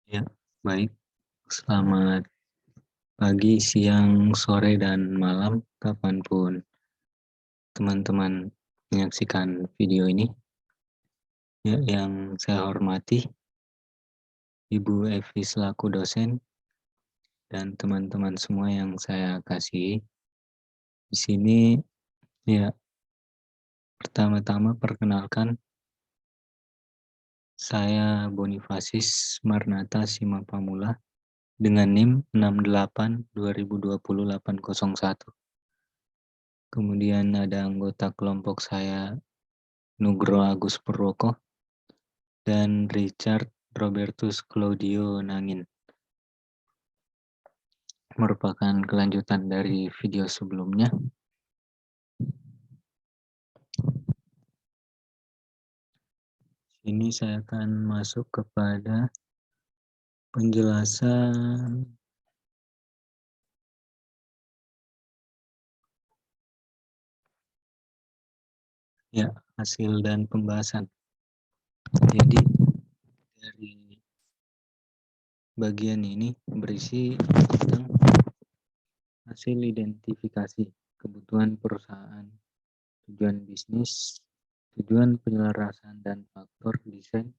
Ya, baik. Selamat pagi, siang, sore, dan malam, kapanpun teman-teman menyaksikan video ini. Ya, yang saya hormati, Ibu Evi selaku dosen, dan teman-teman semua yang saya kasihi. Di sini, ya, pertama-tama perkenalkan, saya Bonifasis Marnata Simapamula dengan NIM 68202801. Kemudian ada anggota kelompok saya Nugro Agus Purwoko dan Richard Robertus Claudio Nangin. Merupakan kelanjutan dari video sebelumnya. Ini saya akan masuk kepada penjelasan ya, hasil dan pembahasan. Jadi dari bagian ini berisi tentang hasil identifikasi kebutuhan perusahaan, tujuan bisnis, tujuan penyelarasan, dan faktor desain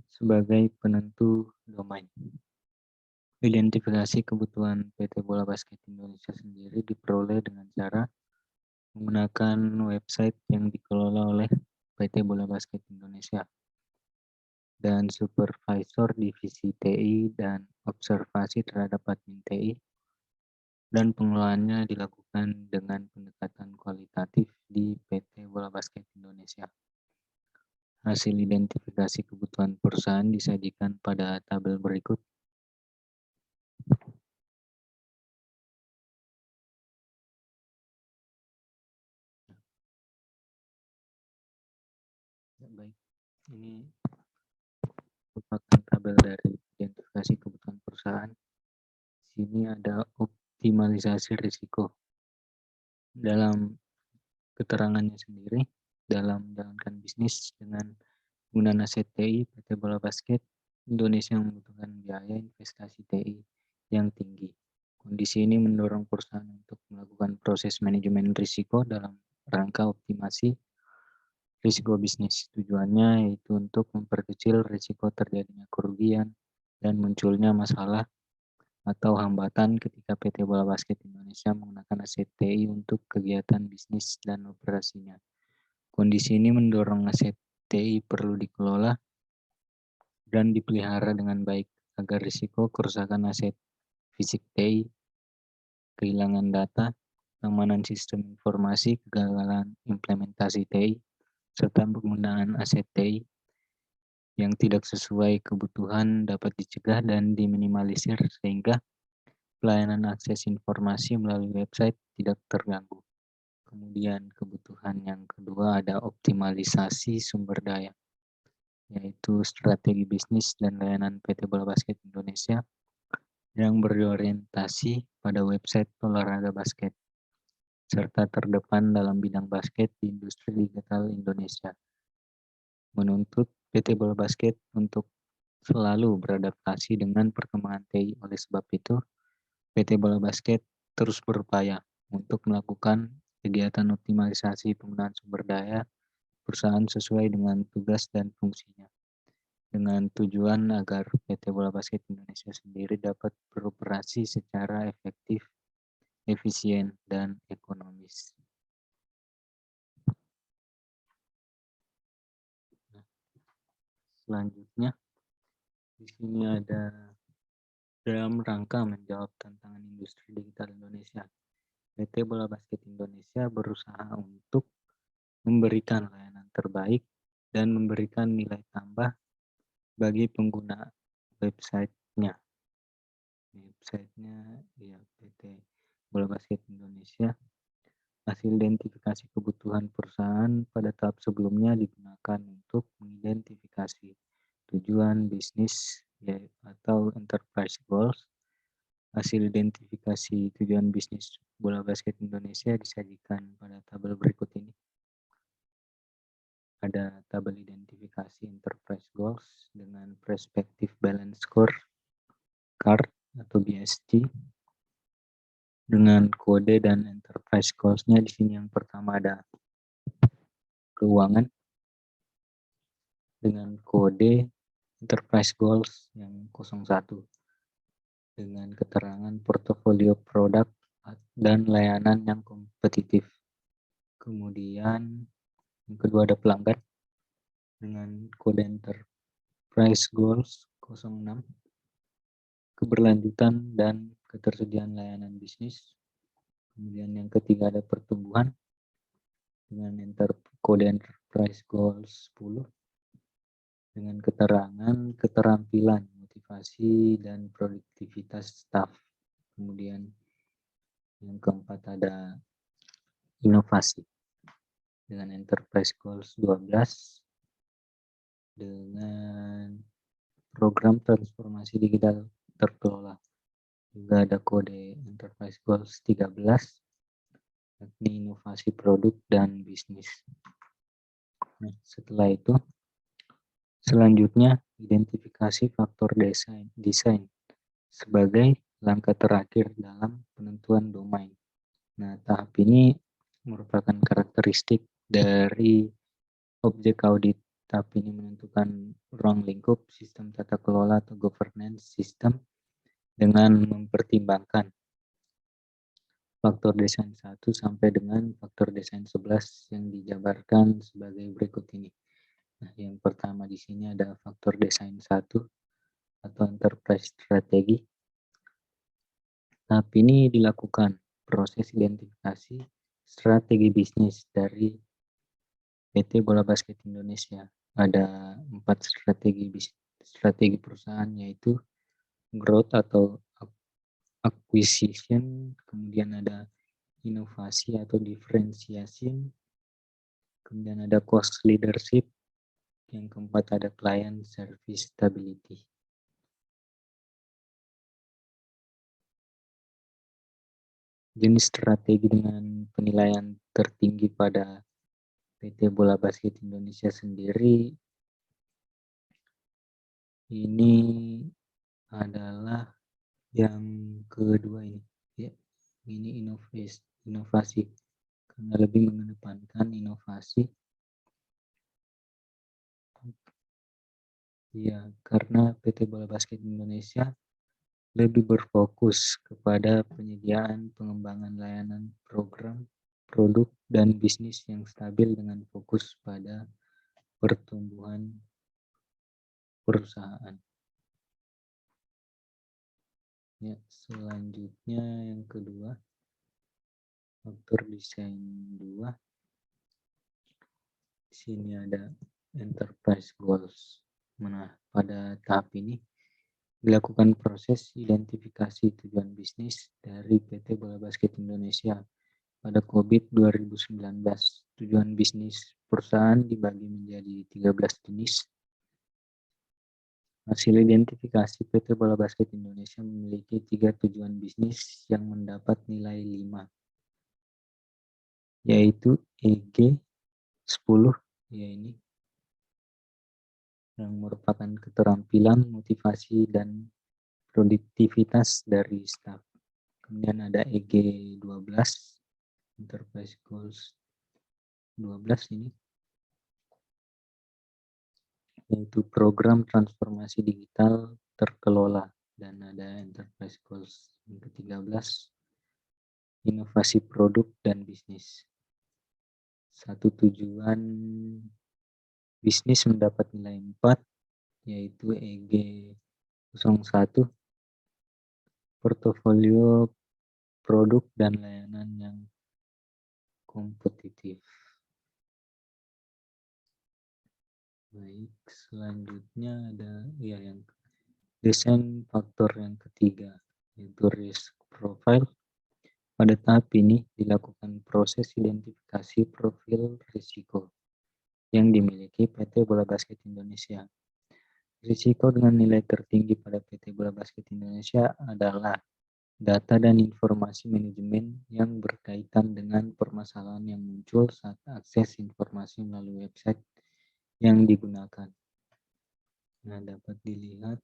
sebagai penentu domain. Identifikasi kebutuhan PT Bola Basket Indonesia sendiri diperoleh dengan cara menggunakan website yang dikelola oleh PT Bola Basket Indonesia dan supervisor divisi TI dan observasi terhadap admin TI, dan pengelolaannya dilakukan dengan pendekatan kualitatif di PT Bola Basket Indonesia. Hasil identifikasi kebutuhan perusahaan disajikan pada tabel berikut. Baik, ini merupakan tabel dari identifikasi kebutuhan perusahaan. Di sini ada optimalisasi risiko. Dalam keterangannya sendiri, dalam menjalankan bisnis dengan penggunaan aset TI, PT Bola Basket Indonesia membutuhkan biaya investasi TI yang tinggi. Kondisi ini mendorong perusahaan untuk melakukan proses manajemen risiko dalam rangka optimasi risiko bisnis. Tujuannya yaitu untuk memperkecil risiko terjadinya kerugian dan munculnya masalah atau hambatan ketika PT Bola Basket Indonesia menggunakan aset TI untuk kegiatan bisnis dan operasinya. Kondisi ini mendorong aset TI perlu dikelola dan dipelihara dengan baik agar risiko kerusakan aset fisik TI, kehilangan data, keamanan sistem informasi, kegagalan implementasi TI, serta penggunaan aset TI yang tidak sesuai kebutuhan dapat dicegah dan diminimalisir sehingga pelayanan akses informasi melalui website tidak terganggu. Kemudian kebutuhan yang kedua ada optimalisasi sumber daya, yaitu strategi bisnis dan layanan PT Bola Basket Indonesia yang berorientasi pada website olahraga basket, serta terdepan dalam bidang basket di industri digital Indonesia. Menuntut PT Bola Basket untuk selalu beradaptasi dengan perkembangan TI. Oleh sebab itu, PT Bola Basket terus berupaya untuk melakukan kegiatan optimalisasi penggunaan sumber daya perusahaan sesuai dengan tugas dan fungsinya, dengan tujuan agar PT Bola Basket Indonesia sendiri dapat beroperasi secara efektif, efisien, dan ekonomis. Nah, selanjutnya, di sini ada dalam rangka menjawab tantangan industri digital Indonesia. PT Bola Basket Indonesia berusaha untuk memberikan layanan terbaik dan memberikan nilai tambah bagi pengguna website-nya. Website-nya ya PT Bola Basket Indonesia. Hasil identifikasi kebutuhan perusahaan pada tahap sebelumnya digunakan untuk mengidentifikasi tujuan bisnis atau enterprise goals. Hasil identifikasi tujuan bisnis Bola Basket Indonesia disajikan pada tabel berikut ini. ada tabel identifikasi enterprise goals dengan perspektif balance score card atau BSC dengan kode dan enterprise goals-nya. Di sini yang pertama ada keuangan dengan kode enterprise goals yang 01 dengan keterangan portofolio produk dan layanan yang kompetitif. Kemudian yang kedua ada pelanggan dengan kode enterprise goals 06 keberlanjutan dan ketersediaan layanan bisnis. Kemudian yang ketiga ada pertumbuhan dengan kode enterprise goals 10 dengan keterangan keterampilan, motivasi, dan produktivitas staff. Kemudian yang keempat ada inovasi dengan enterprise goals 12 dengan program transformasi digital terkelola. Juga ada kode enterprise goals 13 yakni inovasi produk dan bisnis. Nah, setelah itu selanjutnya identifikasi faktor desain sebagai langkah terakhir dalam penentuan domain. Nah, tahap ini merupakan karakteristik dari objek audit. Tahap ini menentukan ruang lingkup sistem tata kelola atau governance system dengan mempertimbangkan faktor desain 1 sampai dengan faktor desain 11 yang dijabarkan sebagai berikut ini. Nah, yang pertama di sini ada faktor desain 1 atau enterprise strategi. Tahap ini dilakukan proses identifikasi strategi bisnis dari PT Bola Basket Indonesia. Ada 4 strategi perusahaan, yaitu growth atau acquisition, kemudian ada inovasi atau differentiation, kemudian ada cost leadership, yang keempat ada client service stability. Jenis strategi dengan penilaian tertinggi pada PT Bola Basket Indonesia sendiri ini adalah yang kedua ini, ya, ini inovasi karena lebih mengedepankan inovasi. Ya, karena PT Bola Basket Indonesia lebih berfokus kepada penyediaan pengembangan layanan program, produk, dan bisnis yang stabil dengan fokus pada pertumbuhan perusahaan. Ya, selanjutnya yang kedua, faktor desain 2. Di sini ada enterprise goals. Nah, pada tahap ini dilakukan proses identifikasi tujuan bisnis dari PT Bola Basket Indonesia pada COVID 2019. Tujuan bisnis perusahaan dibagi menjadi 13 jenis. Hasil identifikasi PT Bola Basket Indonesia memiliki 3 tujuan bisnis yang mendapat nilai 5, yaitu EG 10, ya ini, yang merupakan keterampilan, motivasi, dan produktivitas dari staf. Kemudian ada EG 12, Enterprise Goals 12 ini, yaitu program transformasi digital terkelola. Dan ada Enterprise Goals yang ke-13, inovasi produk dan bisnis. Satu tujuan bisnis mendapat nilai 4, yaitu EG 01, portofolio produk dan layanan yang kompetitif. Baik, selanjutnya ada yang desain faktor yang ketiga, yaitu risk profile. Pada tahap ini dilakukan proses identifikasi profil risiko yang dimiliki PT Bola Basket Indonesia. Risiko dengan nilai tertinggi pada PT Bola Basket Indonesia adalah data dan informasi manajemen yang berkaitan dengan permasalahan yang muncul saat akses informasi melalui website yang digunakan. Nah, dapat dilihat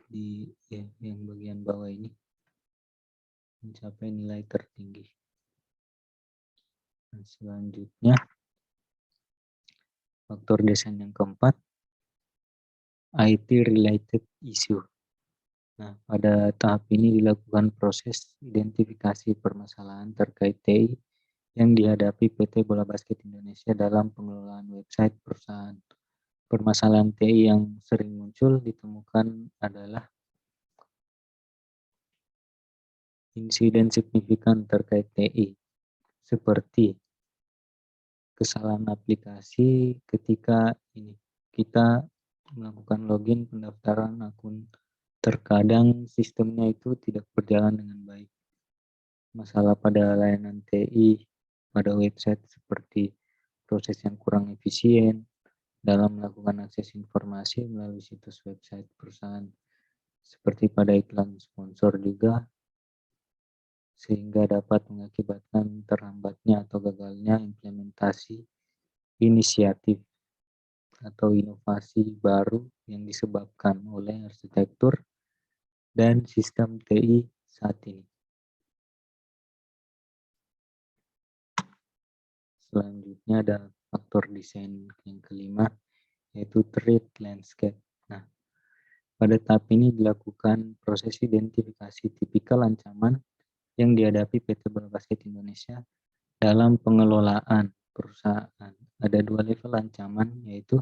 di yang bagian bawah ini mencapai nilai tertinggi. Nah, selanjutnya faktor desain yang keempat, IT related issue. Nah, pada tahap ini dilakukan proses identifikasi permasalahan terkait TI yang dihadapi PT Bola Basket Indonesia dalam pengelolaan website perusahaan. Permasalahan TI yang sering muncul ditemukan adalah insiden signifikan terkait TI, seperti kesalahan aplikasi ketika kita melakukan login pendaftaran akun. Terkadang sistemnya itu tidak berjalan dengan baik. Masalah pada layanan TI pada website seperti proses yang kurang efisien dalam melakukan akses informasi melalui situs website perusahaan, seperti pada iklan sponsor juga, sehingga dapat mengakibatkan terhambatnya atau gagalnya implementasi inisiatif atau inovasi baru yang disebabkan oleh arsitektur dan sistem TI saat ini. Selanjutnya ada faktor desain yang kelima, yaitu threat landscape. Nah, pada tahap ini dilakukan proses identifikasi tipikal ancaman yang dihadapi PT Bola Basket Indonesia dalam pengelolaan perusahaan. Ada dua level ancaman, yaitu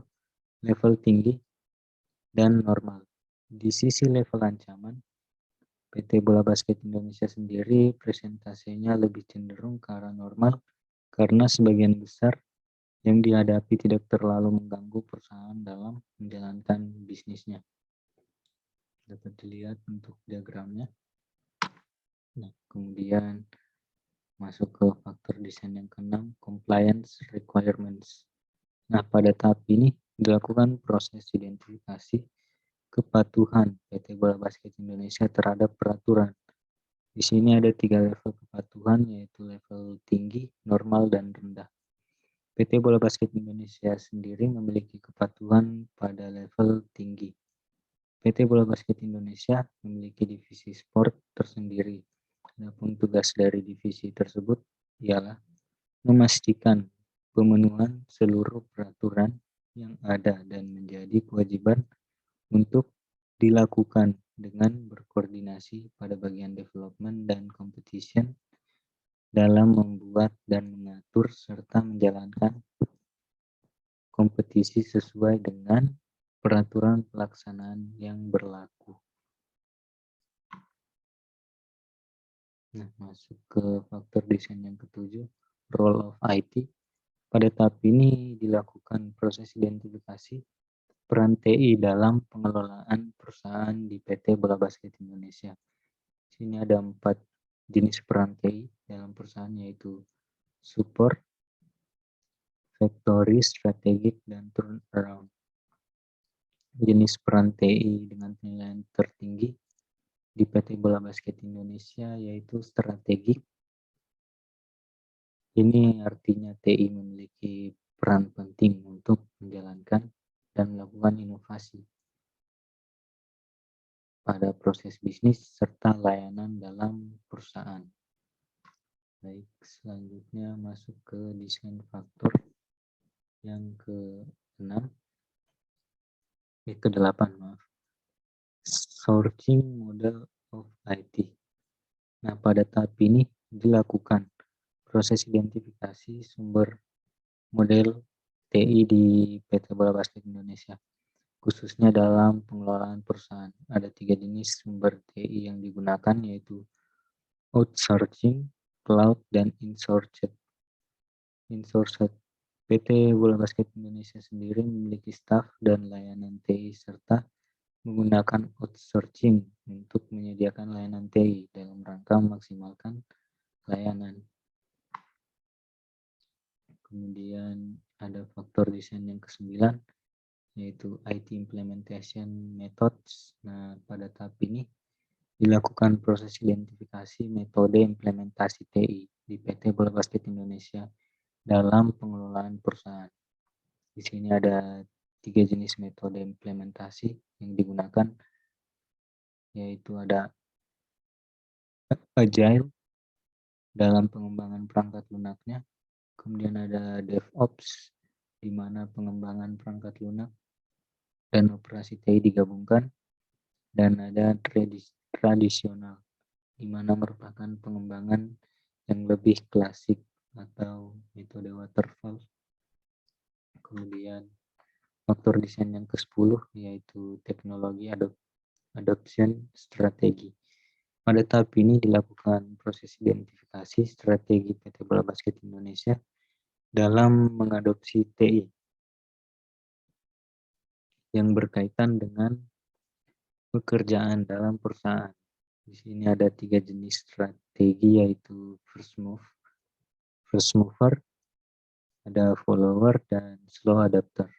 level tinggi dan normal. Di sisi level ancaman, PT Bola Basket Indonesia sendiri presentasinya lebih cenderung ke arah normal karena sebagian besar yang dihadapi tidak terlalu mengganggu perusahaan dalam menjalankan bisnisnya. Dapat dilihat untuk diagramnya. Nah, kemudian masuk ke faktor desain yang keenam, compliance requirements. Nah, pada tahap ini dilakukan proses identifikasi kepatuhan PT Bola Basket Indonesia terhadap peraturan. Di sini ada 3 level kepatuhan, yaitu level tinggi, normal, dan rendah. PT Bola Basket Indonesia sendiri memiliki kepatuhan pada level tinggi. PT Bola Basket Indonesia memiliki divisi sport tersendiri. Adapun tugas dari divisi tersebut ialah memastikan pemenuhan seluruh peraturan yang ada dan menjadi kewajiban untuk dilakukan dengan berkoordinasi pada bagian development dan competition dalam membuat dan mengatur serta menjalankan kompetisi sesuai dengan peraturan pelaksanaan yang berlaku. Nah, masuk ke faktor desain yang ketujuh, role of IT. Pada tahap ini dilakukan proses identifikasi peran TI dalam pengelolaan perusahaan di PT Bola Basket Indonesia. Sini ada 4 jenis peran TI dalam perusahaan, yaitu support, factory, strategic, dan turnaround. Jenis peran TI dengan penilaian tertinggi di PT Bola Basket Indonesia yaitu strategik. Ini artinya TI memiliki peran penting untuk menjalankan dan melakukan inovasi pada proses bisnis serta layanan dalam perusahaan. Baik, selanjutnya masuk ke desain faktor yang ke-8, maaf. Sourcing model of IT. Nah, pada tahap ini dilakukan proses identifikasi sumber model TI di PT Bola Basket Indonesia, khususnya dalam pengelolaan perusahaan. Ada 3 jenis sumber TI yang digunakan, yaitu outsourcing, cloud, dan insourced. PT Bola Basket Indonesia sendiri memiliki staf dan layanan TI serta menggunakan outsourcing untuk menyediakan layanan TI dalam rangka memaksimalkan layanan. Kemudian ada faktor desain yang ke-9, yaitu IT implementation methods. Nah, pada tahap ini dilakukan proses identifikasi metode implementasi TI di PT Bola Basket Indonesia dalam pengelolaan perusahaan. Di sini ada tiga jenis metode implementasi yang digunakan, yaitu ada Agile dalam pengembangan perangkat lunaknya, kemudian ada DevOps, di mana pengembangan perangkat lunak dan operasi TI digabungkan, dan ada tradisional, di mana merupakan pengembangan yang lebih klasik atau metode waterfall. Kemudian faktor desain yang ke-10 yaitu teknologi adoption strategi. Pada tahap ini dilakukan proses identifikasi strategi PT Bola Basket Indonesia dalam mengadopsi TI yang berkaitan dengan pekerjaan dalam perusahaan. Di sini ada 3 jenis strategi, yaitu first mover, ada follower, dan slow adapter.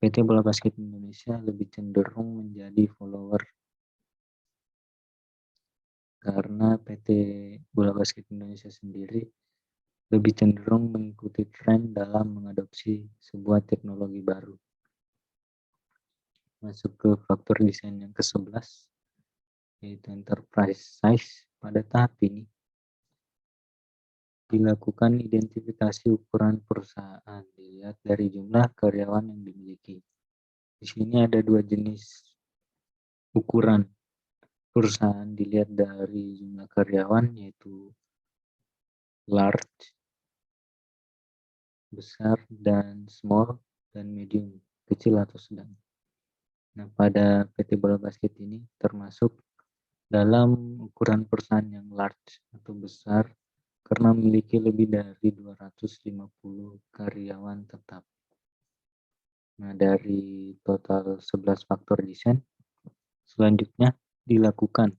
PT Bola Basket Indonesia lebih cenderung menjadi follower karena PT Bola Basket Indonesia sendiri lebih cenderung mengikuti tren dalam mengadopsi sebuah teknologi baru. Masuk ke faktor desain yang ke-11, yaitu enterprise size. Pada tahap ini dilakukan identifikasi ukuran perusahaan, dilihat dari jumlah karyawan yang dimiliki. Di sini ada 2 jenis ukuran perusahaan, dilihat dari jumlah karyawan, yaitu large, besar, dan small, dan medium, kecil atau sedang. Nah, pada PT Bola Basket ini termasuk dalam ukuran perusahaan yang large atau besar karena memiliki lebih dari 250 karyawan tetap. Nah, dari total 11 faktor desain, selanjutnya dilakukan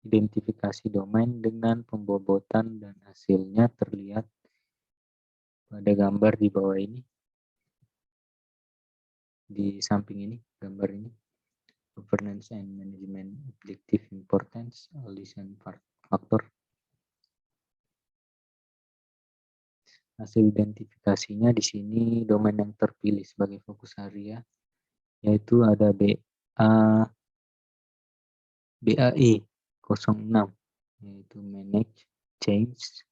identifikasi domain dengan pembobotan, dan hasilnya terlihat pada gambar di bawah ini. Di samping ini, gambar ini, governance and management objective importance, all design factor. Hasil identifikasinya di sini domain yang terpilih sebagai fokus area, yaitu ada BAE 06, yaitu manage change.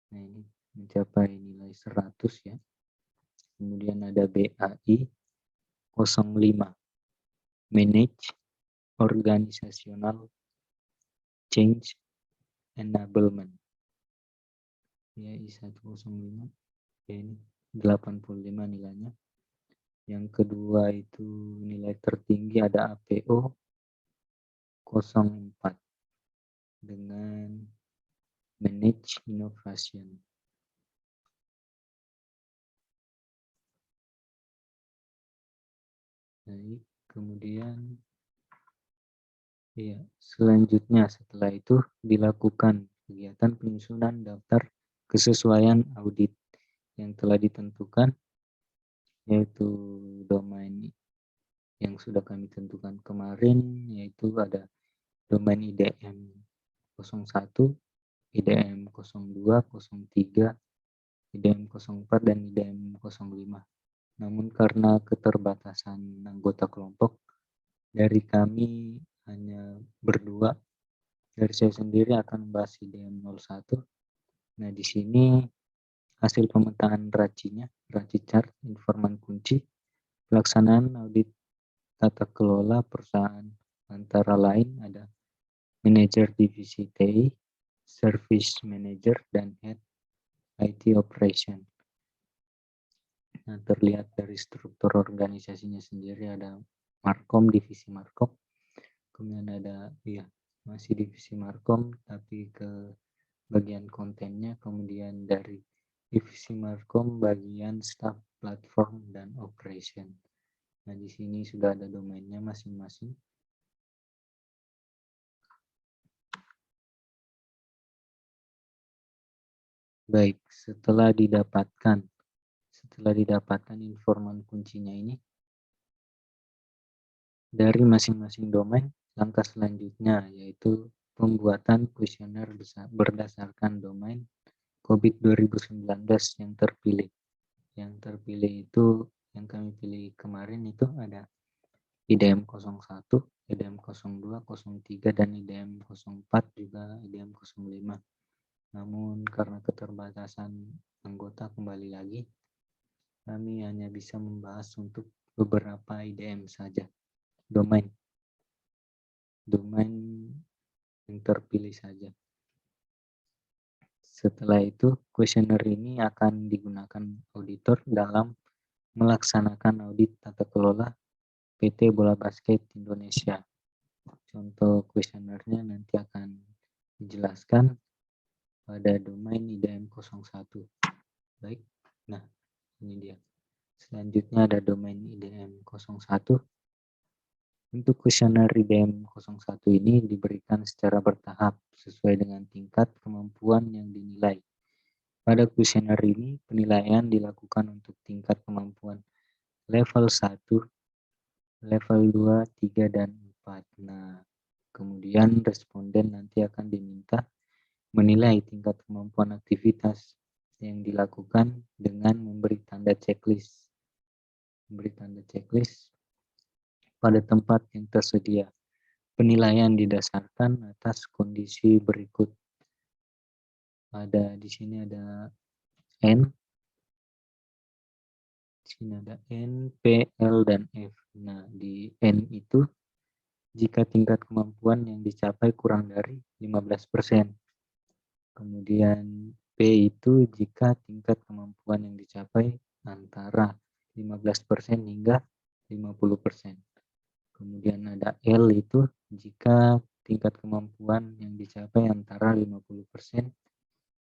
Nah, ini mencapai nilai 100 ya. Kemudian ada BAI 05, manage organizational change enablement. BAI 105, ya ini 85 nilainya. Yang kedua itu nilai tertinggi ada APO 04 dengan manage innovation. Baik, kemudian ya, selanjutnya setelah itu dilakukan kegiatan penyusunan daftar kesesuaian audit yang telah ditentukan, yaitu domain yang sudah kami tentukan kemarin, yaitu ada domain IDM 01, IDM 02, 03, IDM 04, dan IDM 05. Namun karena keterbatasan anggota kelompok, dari kami hanya berdua. Dari saya sendiri akan membahas IDM 01. Nah, di sini hasil pemetaan RACI chart, informan kunci, pelaksanaan audit tata kelola perusahaan, antara lain ada manajer divisi TI, service manager, dan head IT operation. Nah, terlihat dari struktur organisasinya sendiri ada Markom, divisi Markom, kemudian ada masih divisi Markom tapi ke bagian kontennya, kemudian dari divisi Markom bagian staff, platform, dan operation. Nah, di sini sudah ada domainnya masing-masing. Baik, setelah didapatkan informan kuncinya ini dari masing-masing domain, langkah selanjutnya yaitu pembuatan kuesioner berdasarkan domain COVID 2019 yang terpilih. Yang terpilih itu yang kami kami pilih kemarin itu ada IDM 01, IDM 02, 03, dan IDM 04, juga IDM 05. Namun karena keterbatasan anggota, kembali lagi, kami hanya bisa membahas untuk beberapa IDM saja. Domain yang terpilih saja. Setelah itu, kuesioner ini akan digunakan auditor dalam melaksanakan audit tata kelola PT Bola Basket Indonesia. Contoh kuesionernya nanti akan dijelaskan pada domain IDM 01. Baik, nah ini dia. Selanjutnya ada domain IDM 01. Untuk kuesioner IDM 01 ini diberikan secara bertahap sesuai dengan tingkat kemampuan yang dinilai. Pada kuesioner ini, penilaian dilakukan untuk tingkat kemampuan level 1, level 2, 3, dan 4. Nah, kemudian responden nanti akan diminta menilai tingkat kemampuan aktivitas yang dilakukan dengan memberi tanda checklist. Pada tempat yang tersedia. Penilaian didasarkan atas kondisi berikut. Di sini ada N, P, L, dan F. Nah, di N itu jika tingkat kemampuan yang dicapai kurang dari 15%. Kemudian P itu jika tingkat kemampuan yang dicapai antara 15% hingga 50%. Kemudian ada L itu jika tingkat kemampuan yang dicapai antara 50%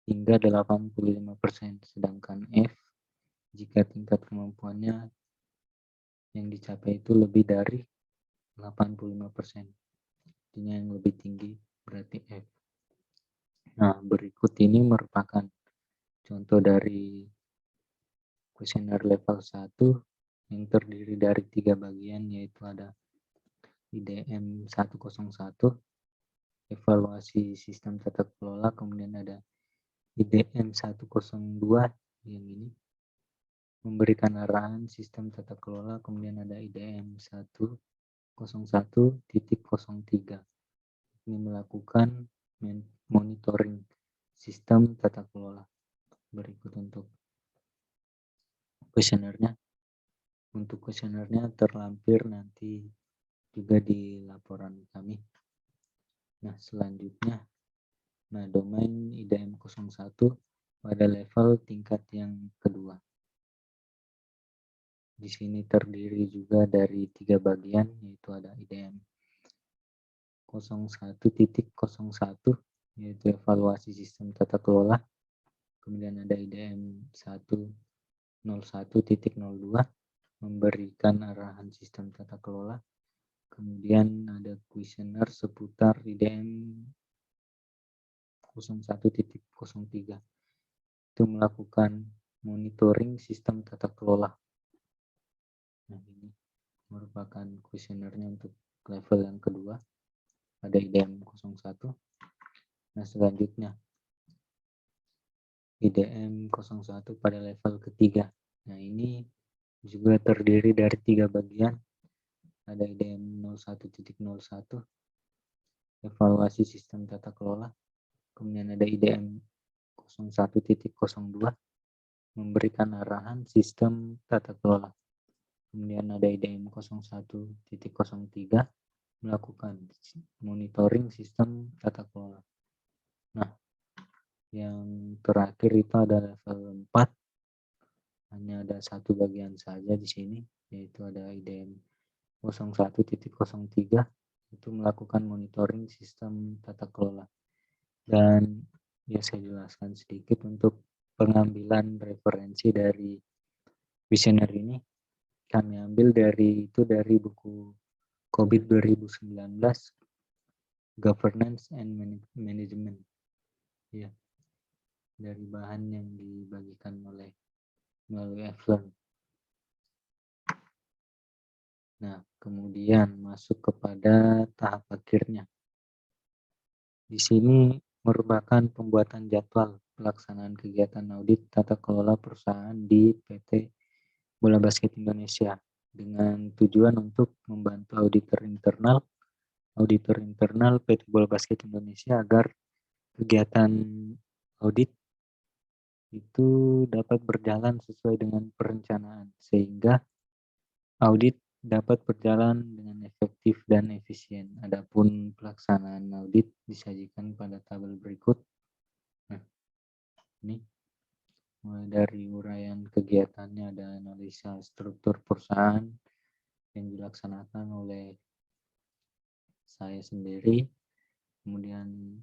hingga 85%. Sedangkan F jika tingkat kemampuannya yang dicapai itu lebih dari 85%. Artinya yang lebih tinggi berarti F. Nah, berikut ini merupakan contoh dari kuesioner level 1 yang terdiri dari 3 bagian, yaitu ada IDM 101, evaluasi sistem tata kelola, kemudian ada IDM 102 yang ini, memberikan arahan sistem tata kelola, kemudian ada IDM 101.03, ini melakukan monitoring sistem tata kelola. Berikut untuk kuesionernya. Untuk kuesionernya terlampir nanti juga di laporan kami. Nah, selanjutnya, domain IDM 01 pada level tingkat yang kedua. Di sini terdiri juga dari 3 bagian, yaitu ada IDM 01.01, yaitu evaluasi sistem tata kelola. Kemudian ada IDM 101.02, memberikan arahan sistem tata kelola. Kemudian ada kuesioner seputar IDM 01.03, itu melakukan monitoring sistem tata kelola. Nah, ini merupakan kuesionernya untuk level yang kedua, ada IDM 01. Nah, selanjutnya IDM 01 pada level ketiga. Nah, ini juga terdiri dari 3 bagian. Ada IDM 01.01, evaluasi sistem tata kelola. Kemudian ada IDM 01.02, memberikan arahan sistem tata kelola. Kemudian ada IDM 01.03, melakukan monitoring sistem tata kelola. Nah, yang terakhir itu ada level 4. Hanya ada satu bagian saja di sini, yaitu ada IDM 01.03, itu melakukan monitoring sistem tata kelola. Dan ya, saya jelaskan sedikit untuk pengambilan referensi dari kuesioner ini. Kami ambil dari buku COVID 2019, Governance and Management. Ya, dari bahan yang dibagikan melalui F-Learn. Nah, kemudian masuk kepada tahap akhirnya. Di sini merupakan pembuatan jadwal pelaksanaan kegiatan audit tata kelola perusahaan di PT bola basket Indonesia dengan tujuan untuk membantu auditor internal PT Bola Basket Indonesia agar kegiatan audit itu dapat berjalan sesuai dengan perencanaan sehingga audit dapat berjalan dengan efektif dan efisien. Adapun pelaksanaan audit disajikan pada tabel berikut. Nah, ini mulai dari uraian kegiatannya ada analisa struktur perusahaan yang dilaksanakan oleh saya sendiri. Kemudian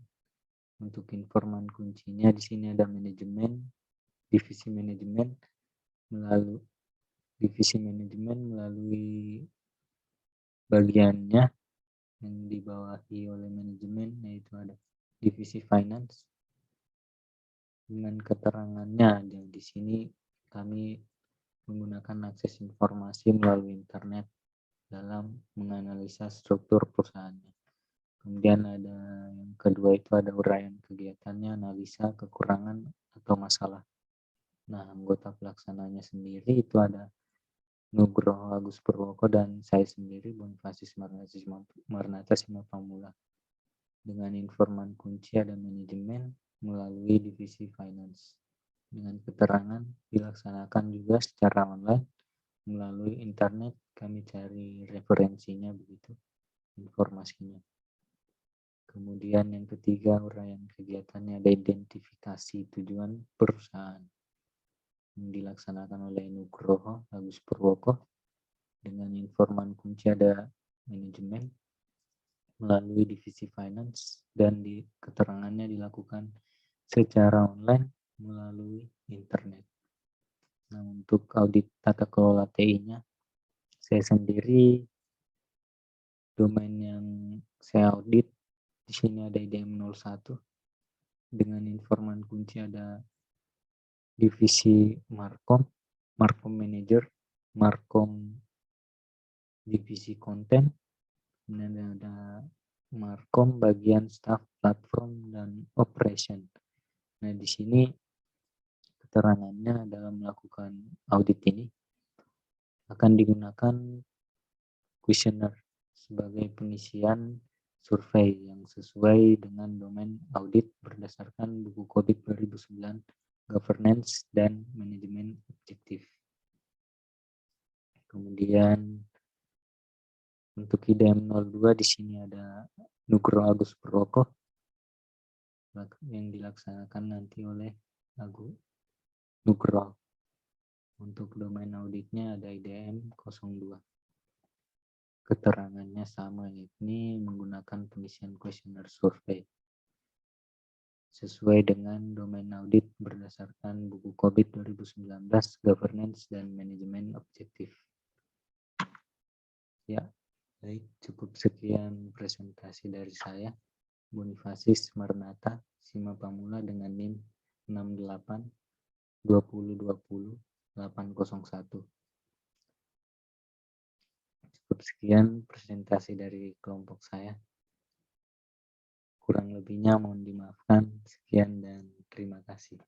untuk informan kuncinya di sini ada manajemen, divisi manajemen melalui bagiannya yang dibawahi oleh manajemen, yaitu ada divisi finance dengan keterangannya. Dan di sini kami menggunakan akses informasi melalui internet dalam menganalisa struktur perusahaannya. Kemudian ada yang kedua itu ada uraian kegiatannya, analisa kekurangan atau masalah. Nah, anggota pelaksananya sendiri itu ada Nugroho Agus Purwoko dan saya sendiri Bonifasis Marnata Simapamula. Dengan informan kunci ada manajemen melalui divisi finance. Dengan keterangan dilaksanakan juga secara online melalui internet, kami cari referensinya begitu, informasinya. Kemudian yang ketiga uraian kegiatannya ada identifikasi tujuan perusahaan yang dilaksanakan oleh Nugroho Agus Purwoko. Dengan informan kunci ada manajemen melalui divisi finance dan di keterangannya dilakukan secara online melalui internet. Nah, untuk audit tata kelola TI-nya, saya sendiri domain yang saya audit di sini ada IDM 01 dengan informan kunci ada divisi Markom Manager, Markom divisi konten, dan ada Markom bagian staff platform dan operation. Nah, di sini keterangannya dalam melakukan audit ini akan digunakan kuesioner sebagai pengisian survei yang sesuai dengan domain audit berdasarkan buku COVID 2009 Governance dan Manajemen Objektif. Kemudian untuk IDM 02 di sini ada Nugroho Agus Purwoko yang dilaksanakan nanti oleh Nugroho. Untuk domain auditnya ada IDM 02. Keterangannya sama, yakni menggunakan pengisian kuesioner survei sesuai dengan domain audit berdasarkan buku COVID 2019 Governance dan Manajemen Objektif. Ya, baik, cukup sekian presentasi dari saya, Bonifasis Marnata Simapamula dengan NIM 68 2020 801. Cukup sekian presentasi dari kelompok saya. Kurang lebihnya mohon dimaafkan. Sekian dan terima kasih.